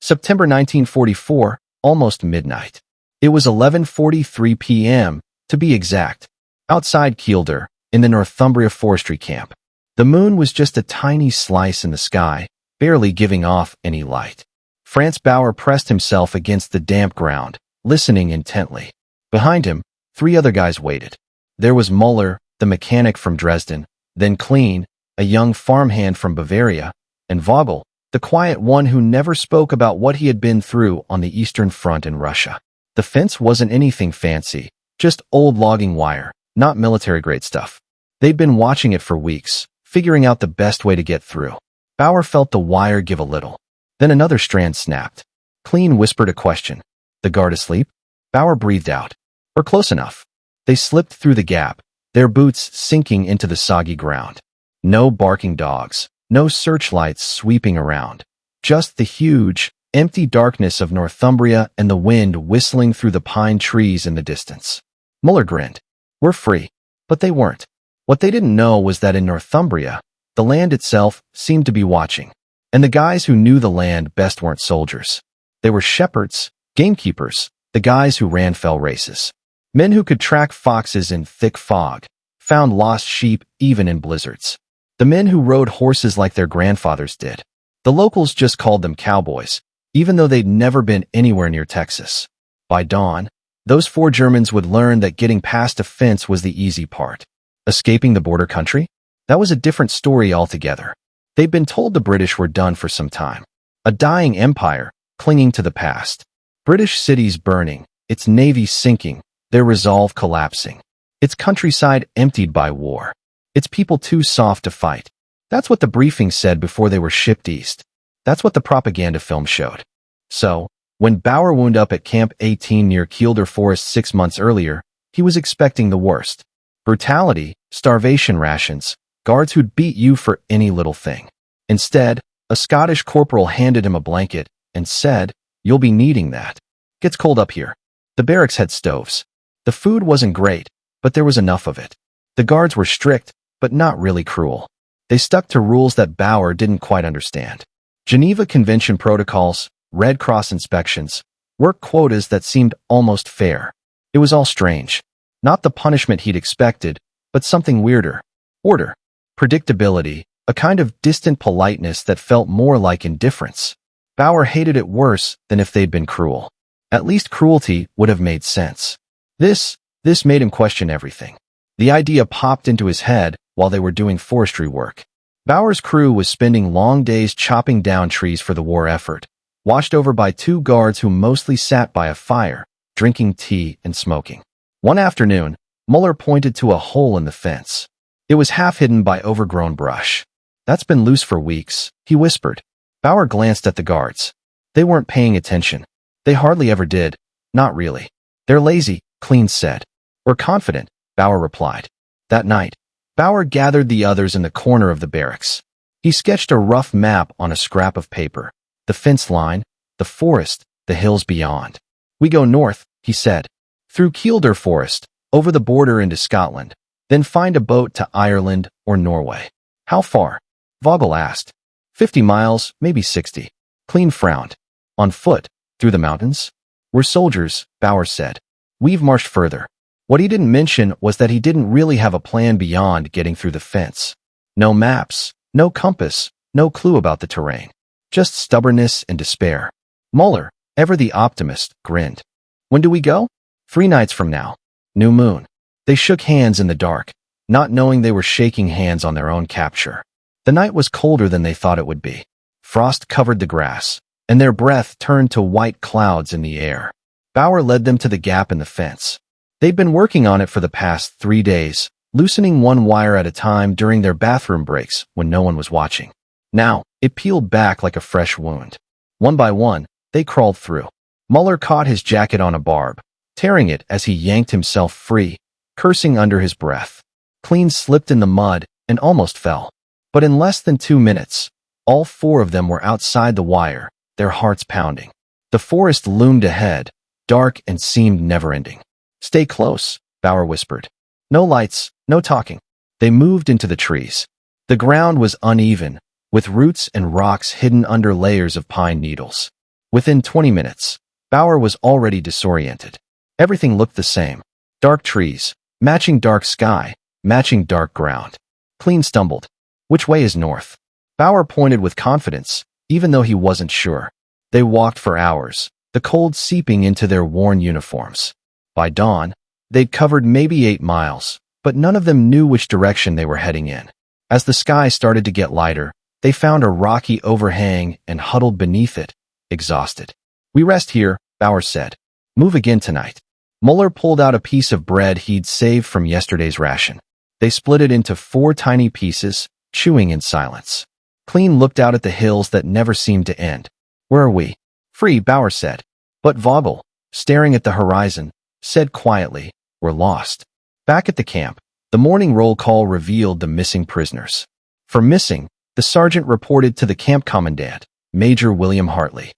September 1944, almost midnight. It was 11:43 p.m., to be exact, outside Kielder, in the Northumbria forestry camp. The moon was just a tiny slice in the sky, barely giving off any light. Franz Bauer pressed himself against the damp ground, listening intently. Behind him, 3 other guys waited. There was Muller, the mechanic from Dresden, then Klein, a young farmhand from Bavaria, and Vogel, the quiet one who never spoke about what he had been through on the Eastern Front in Russia. The fence wasn't anything fancy, just old logging wire, not military-grade stuff. They'd been watching it for weeks, figuring out the best way to get through. Bauer felt the wire give a little. Then another strand snapped. Klein whispered a question. "The guard asleep?" Bauer breathed out. "Or close enough." They slipped through the gap, their boots sinking into the soggy ground. No barking dogs, no searchlights sweeping around. Just the huge, empty darkness of Northumbria and the wind whistling through the pine trees in the distance. Muller grinned. "We're free." But they weren't. What they didn't know was that in Northumbria, the land itself seemed to be watching. And the guys who knew the land best weren't soldiers. They were shepherds, gamekeepers, the guys who ran fell races. Men who could track foxes in thick fog, found lost sheep even in blizzards. The men who rode horses like their grandfathers did. The locals just called them cowboys, even though they'd never been anywhere near Texas. By dawn, those 4 Germans would learn that getting past a fence was the easy part. Escaping the border country? That was a different story altogether. They'd been told the British were done for some time. A dying empire, clinging to the past. British cities burning, its navy sinking, their resolve collapsing. Its countryside emptied by war. Its people too soft to fight. That's what the briefing said before they were shipped east. That's what the propaganda film showed. So, when Bauer wound up at Camp 18 near Kielder Forest 6 months earlier, he was expecting the worst. Brutality, starvation rations, guards who'd beat you for any little thing. Instead, a Scottish corporal handed him a blanket and said, "You'll be needing that. Gets cold up here." The barracks had stoves. The food wasn't great, but there was enough of it. The guards were strict, but not really cruel. They stuck to rules that Bauer didn't quite understand. Geneva Convention protocols, Red Cross inspections, work quotas that seemed almost fair. It was all strange. Not the punishment he'd expected, but something weirder. Order. Predictability, a kind of distant politeness that felt more like indifference. Bauer hated it worse than if they'd been cruel. At least cruelty would have made sense. This made him question everything. The idea popped into his head while they were doing forestry work. Bauer's crew was spending long days chopping down trees for the war effort, watched over by 2 guards who mostly sat by a fire, drinking tea and smoking. One afternoon, Muller pointed to a hole in the fence. It was half hidden by overgrown brush. "That's been loose for weeks," he whispered. Bauer glanced at the guards. They weren't paying attention. They hardly ever did. Not really. "They're lazy," Klein said. "We're confident," Bauer replied. That night, Bauer gathered the others in the corner of the barracks. He sketched a rough map on a scrap of paper. The fence line, the forest, the hills beyond. "We go north," he said. "Through Kielder Forest, over the border into Scotland, then find a boat to Ireland or Norway." "How far?" Vogel asked. 50 miles, maybe 60. Klein frowned. "On foot, through the mountains?" "We're soldiers," Bauer said. "We've marched further." What he didn't mention was that he didn't really have a plan beyond getting through the fence. No maps, no compass, no clue about the terrain. Just stubbornness and despair. Muller, ever the optimist, grinned. "When do we go?" 3 nights from now. New moon. They shook hands in the dark, not knowing they were shaking hands on their own capture. The night was colder than they thought it would be. Frost covered the grass, and their breath turned to white clouds in the air. Bauer led them to the gap in the fence. They'd been working on it for the past 3 days, loosening one wire at a time during their bathroom breaks when no one was watching. Now, it peeled back like a fresh wound. One by one, they crawled through. Muller caught his jacket on a barb, tearing it as he yanked himself free, cursing under his breath. Klein slipped in the mud and almost fell. But in less than 2 minutes, all 4 of them were outside the wire, their hearts pounding. The forest loomed ahead, dark and seemed never-ending. "Stay close," Bauer whispered. No lights, no talking. They moved into the trees. The ground was uneven, with roots and rocks hidden under layers of pine needles. Within 20 minutes, Bauer was already disoriented. Everything looked the same. Dark trees, matching dark sky, matching dark ground. Clean stumbled. Which way is north? Bauer pointed with confidence, even though he wasn't sure. They walked for hours, the cold seeping into their worn uniforms. By dawn, they'd covered maybe 8 miles, but none of them knew which direction they were heading in. As the sky started to get lighter, they found a rocky overhang and huddled beneath it, exhausted. "We rest here," Bauer said. "Move again tonight." Muller pulled out a piece of bread he'd saved from yesterday's ration. They split it into 4 tiny pieces, chewing in silence. Clean looked out at the hills that never seemed to end. "Where are we?" "Free," Bauer said. But Vogel, staring at the horizon, said quietly, "We're lost." Back at the camp, the morning roll call revealed the missing prisoners. For missing, the sergeant reported to the camp commandant, Major William Hartley.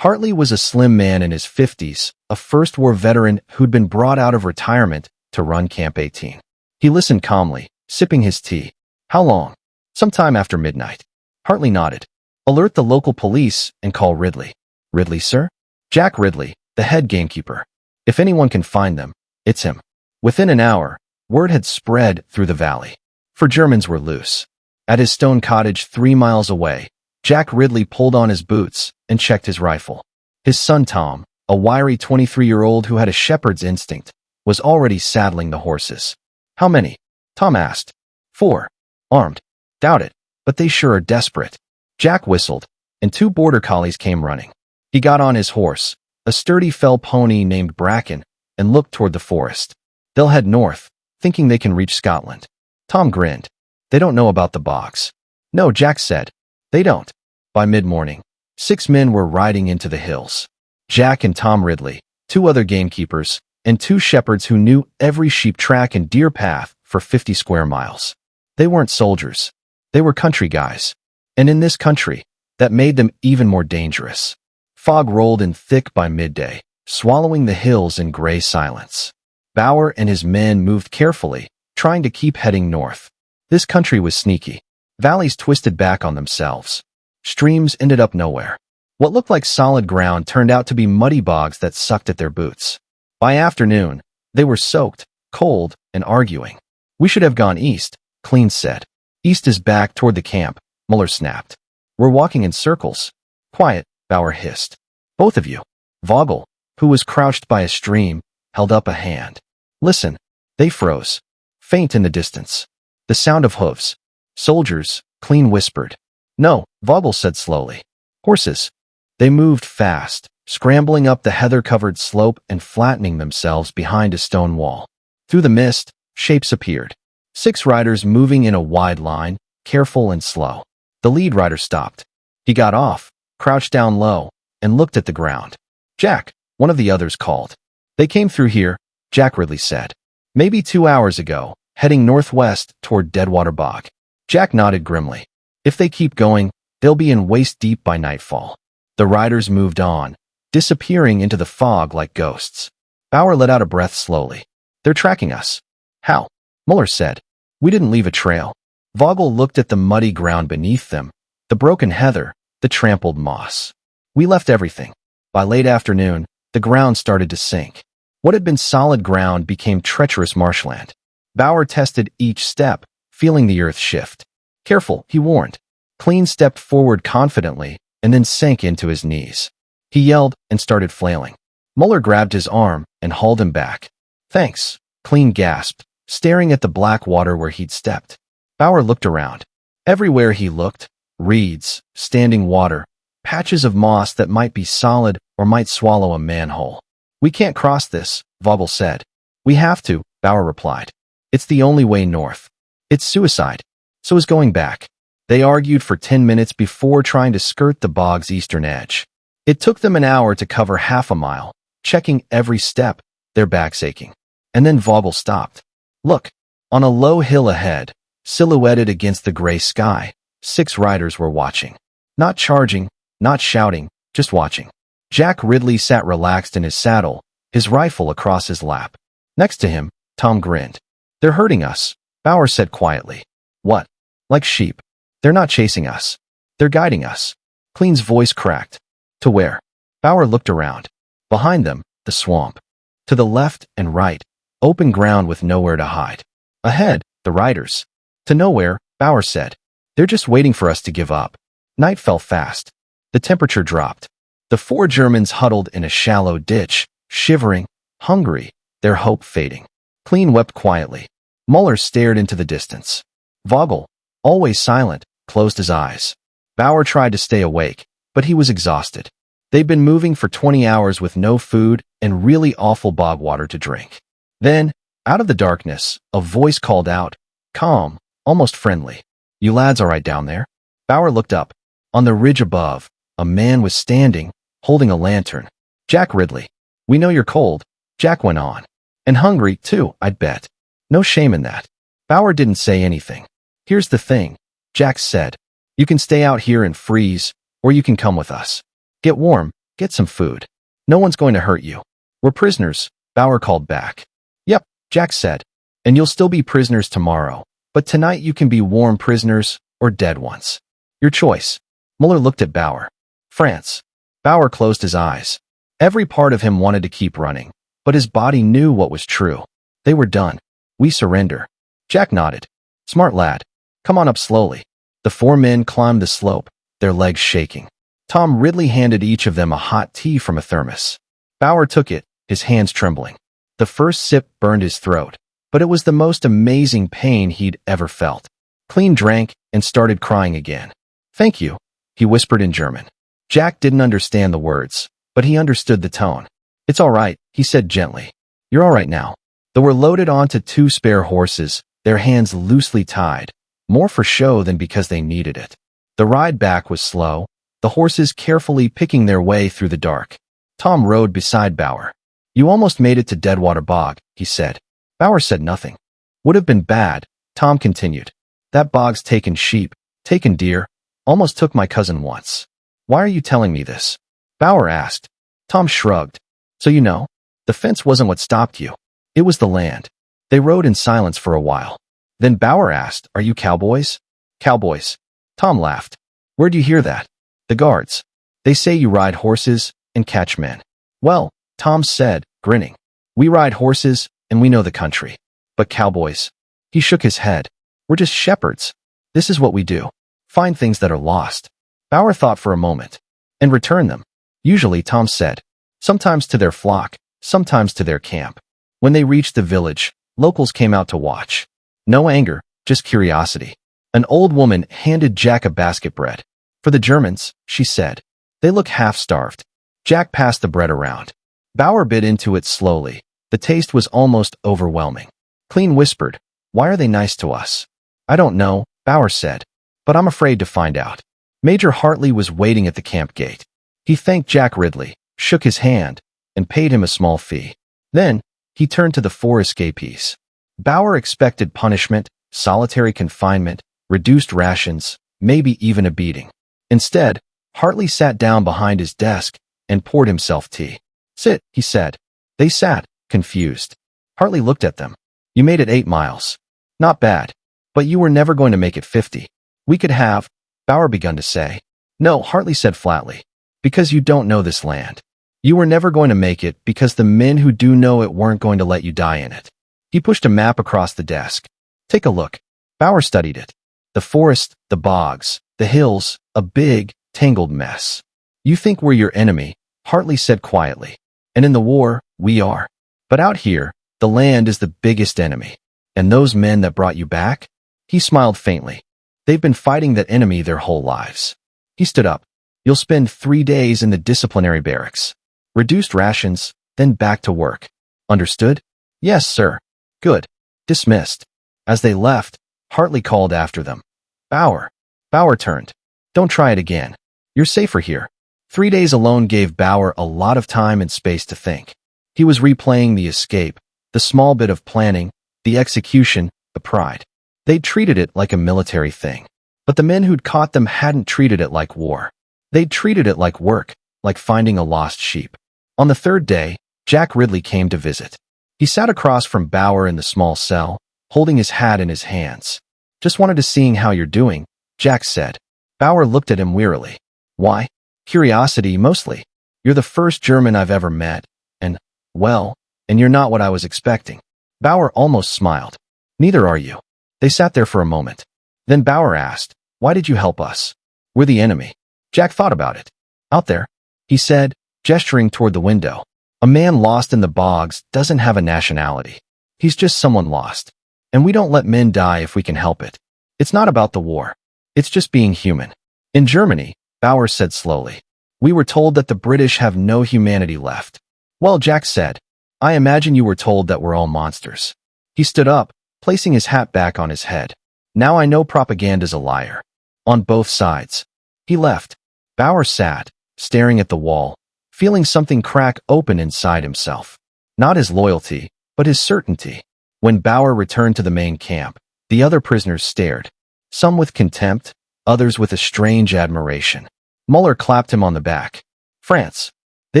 Hartley was a slim man in his 50s, a First War veteran who'd been brought out of retirement to run Camp 18. He listened calmly, sipping his tea. "How long?" "Sometime after midnight." Hartley nodded. "Alert the local police and call Ridley." "Ridley, sir?" "Jack Ridley, the head gamekeeper. If anyone can find them, it's him." Within an hour, word had spread through the valley. For Germans were loose. At his stone cottage 3 miles away, Jack Ridley pulled on his boots and checked his rifle. His son Tom, a wiry 23-year-old who had a shepherd's instinct, was already saddling the horses. "How many?" Tom asked. "4. Armed." "Doubt it, but they sure are desperate." Jack whistled, and 2 border collies came running. He got on his horse, a sturdy fell pony named Bracken, and looked toward the forest. "They'll head north, thinking they can reach Scotland." Tom grinned. "They don't know about the bogs." "No," Jack said. "They don't." By mid-morning, 6 men were riding into the hills. Jack and Tom Ridley, 2 other gamekeepers, and 2 shepherds who knew every sheep track and deer path for 50 square miles. They weren't soldiers. They were country guys. And in this country, that made them even more dangerous. Fog rolled in thick by midday, swallowing the hills in gray silence. Bauer and his men moved carefully, trying to keep heading north. This country was sneaky. Valleys twisted back on themselves. Streams ended up nowhere. What looked like solid ground turned out to be muddy bogs that sucked at their boots. By afternoon, they were soaked, cold, and arguing. "We should have gone east," Clean said. "East is back toward the camp," Muller snapped. "We're walking in circles." "Quiet," Bauer hissed. "Both of you." Vogel, who was crouched by a stream, held up a hand. "Listen." They froze. Faint in the distance. The sound of hooves. "Soldiers," Clean whispered. "No," Vogel said slowly. "Horses." They moved fast, scrambling up the heather-covered slope and flattening themselves behind a stone wall. Through the mist, shapes appeared. 6 riders moving in a wide line, careful and slow. The lead rider stopped. He got off, crouched down low, and looked at the ground. "Jack," one of the others called. "They came through here," Jack Ridley said. "Maybe 2 hours ago, heading northwest toward Deadwater Bog." Jack nodded grimly. "If they keep going, they'll be in waist-deep by nightfall." The riders moved on, disappearing into the fog like ghosts. Bauer let out a breath slowly. "They're tracking us." "How?" Muller said. "We didn't leave a trail." Vogel looked at the muddy ground beneath them, the broken heather, the trampled moss. "We left everything." By late afternoon, the ground started to sink. What had been solid ground became treacherous marshland. Bauer tested each step, feeling the earth shift. "Careful," he warned. Clean stepped forward confidently and then sank into his knees. He yelled and started flailing. Muller grabbed his arm and hauled him back. "Thanks," Clean gasped, staring at the black water where he'd stepped. Bauer looked around. Everywhere he looked, reeds, standing water, patches of moss that might be solid or might swallow a manhole. "We can't cross this," Vogel said. "We have to," Bauer replied. "It's the only way north. It's suicide. So is going back." They argued for 10 minutes before trying to skirt the bog's eastern edge. It took them an hour to cover half a mile, checking every step, their backs aching. And then Vogel stopped. "Look." On a low hill ahead, silhouetted against the gray sky, 6 riders were watching. Not charging, not shouting, just watching. Jack Ridley sat relaxed in his saddle, his rifle across his lap. Next to him, Tom grinned. "They're hurting us," Bauer said quietly. "What?" "Like sheep. They're not chasing us. They're guiding us." Clean's voice cracked. "To where?" Bauer looked around. Behind them, the swamp. To the left and right, open ground with nowhere to hide. Ahead, the riders. To nowhere, Bauer said. They're just waiting for us to give up. Night fell fast. The temperature dropped. The 4 Germans huddled in a shallow ditch, shivering, hungry, their hope fading. Kleen wept quietly. Muller stared into the distance. Vogel, always silent, closed his eyes. Bauer tried to stay awake, but he was exhausted. They'd been moving for 20 hours with no food and really awful bog water to drink. Then, out of the darkness, a voice called out, calm, almost friendly. You lads all right down there? Bauer looked up. On the ridge above, a man was standing, holding a lantern. Jack Ridley. We know you're cold, Jack went on. And hungry, too, I'd bet. No shame in that. Bauer didn't say anything. Here's the thing, Jack said. You can stay out here and freeze, or you can come with us. Get warm, get some food. No one's going to hurt you. We're prisoners, Bauer called back. Yep, Jack said. And you'll still be prisoners tomorrow, but tonight you can be warm prisoners or dead ones. Your choice. Muller looked at Bauer. France. Bauer closed his eyes. Every part of him wanted to keep running, but his body knew what was true. They were done. We surrender. Jack nodded. Smart lad. Come on up slowly. The 4 men climbed the slope, their legs shaking. Tom Ridley handed each of them a hot tea from a thermos. Bauer took it, his hands trembling. The first sip burned his throat, but it was the most amazing pain he'd ever felt. Kleen drank and started crying again. Thank you, he whispered in German. Jack didn't understand the words, but he understood the tone. It's all right, he said gently. You're all right now. They were loaded onto 2 spare horses, their hands loosely tied, more for show than because they needed it. The ride back was slow, the horses carefully picking their way through the dark. Tom rode beside Bauer. You almost made it to Deadwater Bog, he said. Bauer said nothing. Would have been bad, Tom continued. That bog's taken sheep, taken deer, almost took my cousin once. Why are you telling me this? Bauer asked. Tom shrugged. So you know, the fence wasn't what stopped you. It was the land. They rode in silence for a while. Then Bauer asked, are you cowboys? Cowboys. Tom laughed. Where'd you hear that? The guards. They say you ride horses and catch men. Well, Tom said, grinning. We ride horses and we know the country. But cowboys. He shook his head. We're just shepherds. This is what we do. Find things that are lost. Bauer thought for a moment. And return them. Usually, Tom said. Sometimes to their flock, sometimes to their camp. When they reached the village, locals came out to watch. No anger, just curiosity. An old woman handed Jack a basket bread. For the Germans, she said. They look half-starved. Jack passed the bread around. Bauer bit into it slowly. The taste was almost overwhelming. Kleen whispered, why are they nice to us? I don't know, Bauer said. But I'm afraid to find out. Major Hartley was waiting at the camp gate. He thanked Jack Ridley, shook his hand, and paid him a small fee. Then, he turned to the 4 escapees. Bauer expected punishment, solitary confinement, reduced rations, maybe even a beating. Instead, Hartley sat down behind his desk and poured himself tea. Sit, he said. They sat, confused. Hartley looked at them. You made it 8 miles. Not bad. But you were never going to make it 50. We could have, Bauer begun to say. No, Hartley said flatly. Because you don't know this land. You were never going to make it because the men who do know it weren't going to let you die in it. He pushed a map across the desk. Take a look. Bauer studied it. The forest, the bogs, the hills, a big, tangled mess. You think we're your enemy, Hartley said quietly. And in the war, we are. But out here, the land is the biggest enemy. And those men that brought you back? He smiled faintly. They've been fighting that enemy their whole lives. He stood up. You'll spend 3 days in the disciplinary barracks. Reduced rations, then back to work. Understood? Yes, sir. Good. Dismissed. As they left, Hartley called after them. Bauer. Bauer turned. Don't try it again. You're safer here. 3 days alone gave Bauer a lot of time and space to think. He was replaying the escape, the small bit of planning, the execution, the pride. They'd treated it like a military thing. But the men who'd caught them hadn't treated it like war. They'd treated it like work, like finding a lost sheep. On the 3rd day, Jack Ridley came to visit. He sat across from Bauer in the small cell, holding his hat in his hands. Just wanted to see how you're doing, Jack said. Bauer looked at him wearily. Why? Curiosity, mostly. You're the first German I've ever met, and, well, and you're not what I was expecting." Bauer almost smiled. "Neither are you." They sat there for a moment. Then Bauer asked, "Why did you help us?" "We're the enemy." Jack thought about it. "Out there," he said, gesturing toward the window. "A man lost in the bogs doesn't have a nationality. He's just someone lost. And we don't let men die if we can help it. It's not about the war. It's just being human." "In Germany," Bauer said slowly, "we were told that the British have no humanity left." "Well," Jack said, "I imagine you were told that we're all monsters." He stood up, placing his hat back on his head. "Now I know propaganda's a liar. On both sides." He left. Bauer sat, staring at the wall, feeling something crack open inside himself. Not his loyalty, but his certainty. When Bauer returned to the main camp, the other prisoners stared. Some with contempt, others with a strange admiration. Muller clapped him on the back. "France, they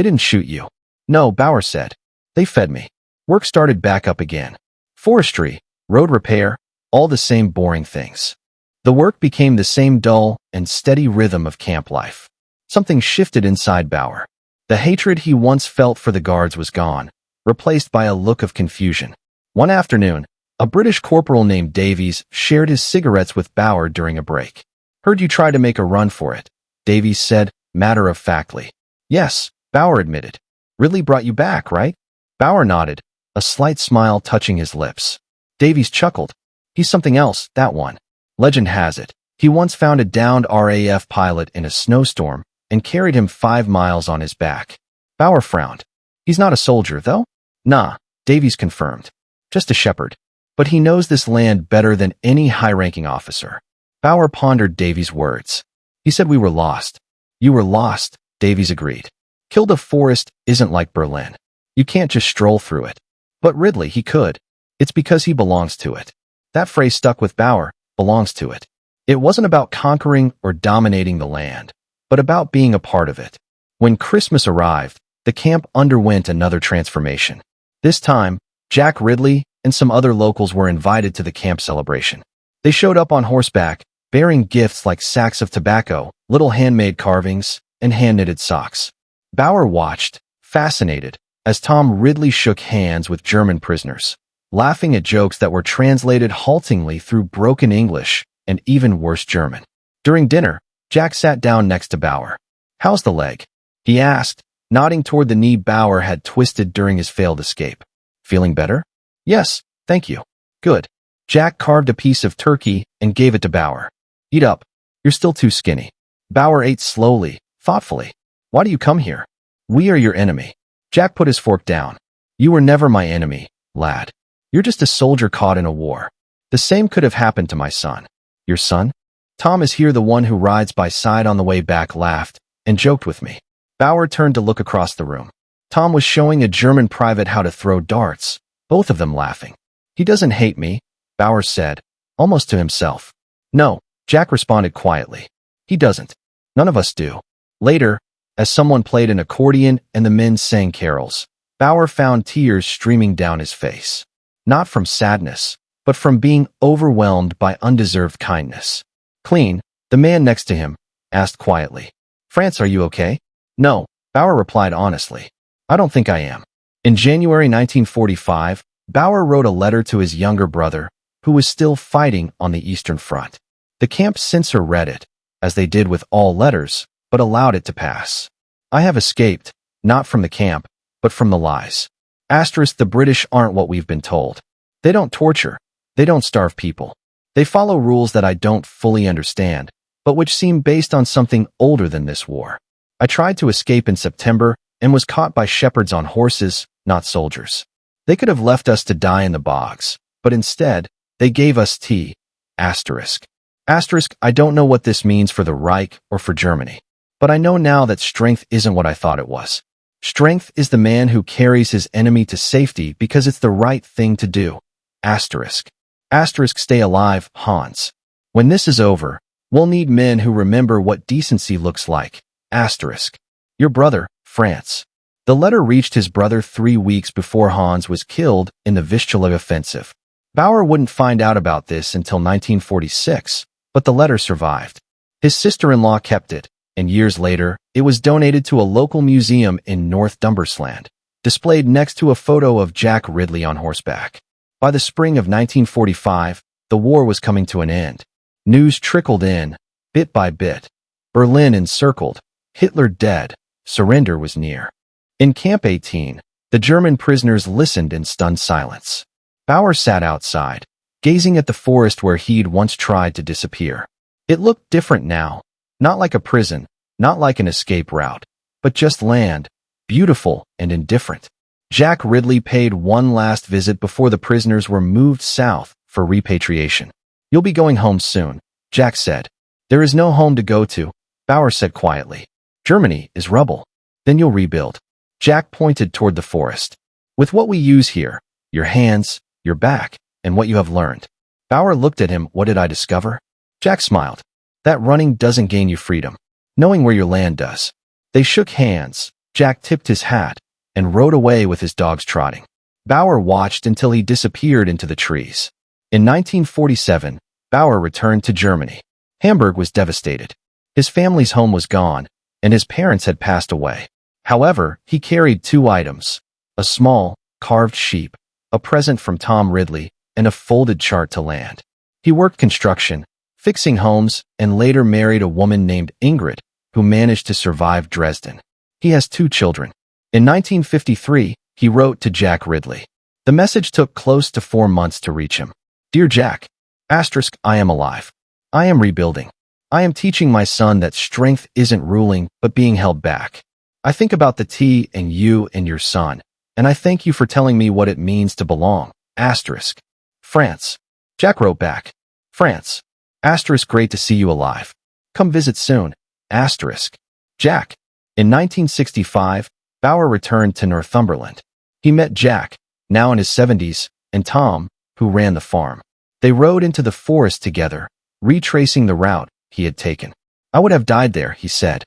didn't shoot you." "No," Bauer said. "They fed me." Work started back up again. Forestry, road repair, all the same boring things. The work became the same dull and steady rhythm of camp life. Something shifted inside Bauer. The hatred he once felt for the guards was gone, replaced by a look of confusion. One afternoon, a British corporal named Davies shared his cigarettes with Bauer during a break. "Heard you try to make a run for it," Davies said, matter-of-factly. "Yes," Bauer admitted. "Ridley brought you back, right?" Bauer nodded, a slight smile touching his lips. Davies chuckled. "He's something else, that one. Legend has it, he once found a downed RAF pilot in a snowstorm and carried him 5 miles on his back." Bauer frowned. "He's not a soldier, though?" "Nah," Davies confirmed. "Just a shepherd. But he knows this land better than any high-ranking officer." Bauer pondered Davies' words. "He said we were lost." "You were lost," Davies agreed. "Kielder Forest isn't like Berlin. You can't just stroll through it. But Ridley, he could. It's because he belongs to it." That phrase stuck with Bauer, belongs to it. It wasn't about conquering or dominating the land, but about being a part of it. When Christmas arrived, the camp underwent another transformation. This time, Jack Ridley and some other locals were invited to the camp celebration. They showed up on horseback, bearing gifts like sacks of tobacco, little handmade carvings, and hand-knitted socks. Bauer watched, fascinated, as Tom Ridley shook hands with German prisoners, laughing at jokes that were translated haltingly through broken English and even worse German. During dinner, Jack sat down next to Bauer. "How's the leg?" he asked, nodding toward the knee Bauer had twisted during his failed escape. "Feeling better?" "Yes, thank you." "Good." Jack carved a piece of turkey and gave it to Bauer. "Eat up. You're still too skinny." Bauer ate slowly, thoughtfully. "Why do you come here?" "We are your enemy." Jack put his fork down. "You were never my enemy, lad. You're just a soldier caught in a war. The same could have happened to my son." "Your son?" "Tom is here, the one who rides by side on the way back," laughed and joked with me. Bauer turned to look across the room. Tom was showing a German private how to throw darts, both of them laughing. "He doesn't hate me," Bauer said, almost to himself. "No," Jack responded quietly. "He doesn't. None of us do." Later, as someone played an accordion and the men sang carols, Bauer found tears streaming down his face. Not from sadness, but from being overwhelmed by undeserved kindness. "Clean," the man next to him asked quietly. "France, are you okay?" "No," Bauer replied honestly. "I don't think I am." In January 1945, Bauer wrote a letter to his younger brother, who was still fighting on the Eastern Front. The camp censor read it, as they did with all letters, but allowed it to pass. "I have escaped, not from the camp, but from the lies. Asterisk, the British aren't what we've been told. They don't torture. They don't starve people. They follow rules that I don't fully understand, but which seem based on something older than this war. I tried to escape in September and was caught by shepherds on horses, not soldiers. They could have left us to die in the bogs, but instead, they gave us tea. Asterisk. Asterisk, I don't know what this means for the Reich or for Germany. But I know now that strength isn't what I thought it was. Strength is the man who carries his enemy to safety because it's the right thing to do. Asterisk. Asterisk, stay alive, Hans. When this is over, we'll need men who remember what decency looks like. Asterisk. Your brother, France." The letter reached his brother 3 weeks before Hans was killed in the Vistula offensive. Bauer wouldn't find out about this until 1946, but the letter survived. His sister-in-law kept it, and years later, it was donated to a local museum in Northumberland, displayed next to a photo of Jack Ridley on horseback. By the spring of 1945, the war was coming to an end. News trickled in, bit by bit. Berlin encircled, Hitler dead, surrender was near. In Camp 18, the German prisoners listened in stunned silence. Bauer sat outside, gazing at the forest where he'd once tried to disappear. It looked different now, not like a prison, not like an escape route, but just land, beautiful and indifferent. Jack Ridley paid one last visit before the prisoners were moved south for repatriation. "You'll be going home soon," Jack said. "There is no home to go to," Bauer said quietly. "Germany is rubble. Then you'll rebuild." Jack pointed toward the forest. "With what we use here, your hands, your back, and what you have learned." Bauer looked at him. "What did I discover?" Jack smiled. "That running doesn't gain you freedom. Knowing where your land does." They shook hands. Jack tipped his hat and rode away with his dogs trotting. Bauer watched until he disappeared into the trees. In 1947, Bauer returned to Germany. Hamburg was devastated. His family's home was gone, and his parents had passed away. However, he carried two items: a small, carved sheep, a present from Tom Ridley, and a folded chart to land. He worked construction, fixing homes, and later married a woman named Ingrid, who managed to survive Dresden. He has two children. In 1953, he wrote to Jack Ridley. The message took close to 4 months to reach him. "Dear Jack, I am alive. I am rebuilding. I am teaching my son that strength isn't ruling, but being held back. I think about the T and you and your son, and I thank you for telling me what it means to belong. France." Jack wrote back. "France. Great to see you alive. Come visit soon. Jack." In 1965, Bauer returned to Northumberland. He met Jack, now in his 70s, and Tom, who ran the farm. They rode into the forest together, retracing the route he had taken. "I would have died there," he said.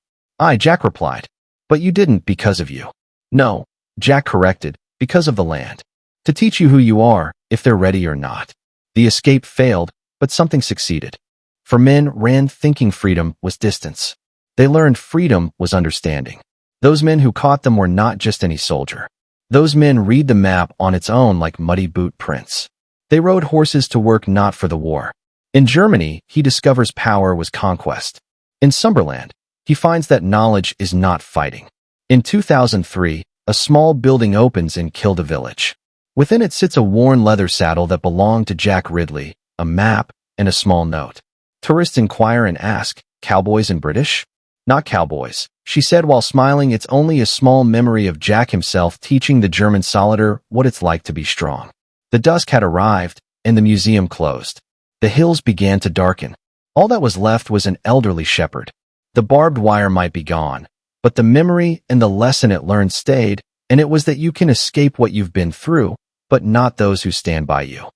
Jack replied. "But you didn't because of you." "No," Jack corrected, "because of the land. To teach you who you are, if they're ready or not." The escape failed, but something succeeded. For men ran thinking freedom was distance. They learned freedom was understanding. Those men who caught them were not just any soldier. Those men read the map on its own like muddy boot prints. They rode horses to work not for the war. In Germany, he discovers power was conquest. In Northumberland, he finds that knowledge is not fighting. In 2003, a small building opens in Kielder village. Within it sits a worn leather saddle that belonged to Jack Ridley, a map, and a small note. Tourists inquire and ask, "Cowboys and British?" "Not cowboys," she said while smiling. "It's only a small memory of Jack himself teaching the German soldier what it's like to be strong." The dusk had arrived, and the museum closed. The hills began to darken. All that was left was an elderly shepherd. The barbed wire might be gone, but the memory and the lesson it learned stayed, and it was that you can escape what you've been through, but not those who stand by you.